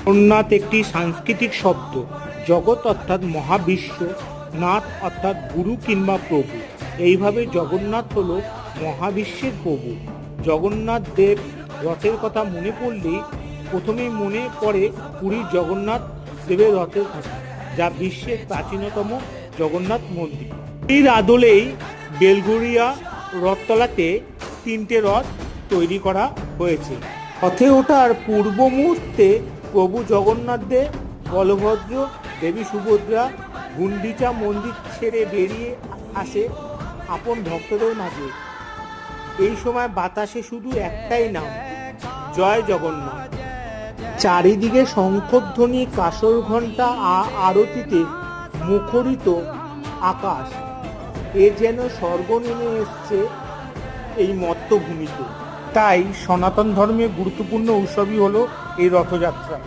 জগন্নাথ একটি সাংস্কৃতিক শব্দ। জগৎ অর্থাৎ মহাবিশ্ব, নাথ অর্থাৎ গুরু কিংবা প্রভু। এইভাবে জগন্নাথ হলো মহাবিশ্বের প্রভু। জগন্নাথ দেব রথের কথা মনে পড়লেই প্রথমেই মনে পড়ে পুরীর জগন্নাথ দেবের রথের কথা, যা বিশ্বের প্রাচীনতম জগন্নাথ মন্দির। এর আদলেই বেলঘরিয়া রথতলাতে 3টে রথ তৈরি করা হয়েছে। রথে ওঠার পূর্ব মুহূর্তে প্রভু জগন্নাথ দেব, বলভদ্র, দেবী সুভদ্রা গুন্ডিচা মন্দির ছেড়ে বেরিয়ে আসে আপন ভক্তদের মাঝে। এই সময় বাতাসে শুধু একটাই নাম, জয় জগন্নাথ। চারিদিকে শঙ্খধ্বনি, কাসর ঘণ্টা, আরতিতে মুখরিত আকাশ। এ যেন স্বর্গ নেমে এসছে এই মর্তভূমিতে। তাই সনাতন ধর্মের গুরুত্বপূর্ণ উৎসবই হলো এই রথযাত্রা।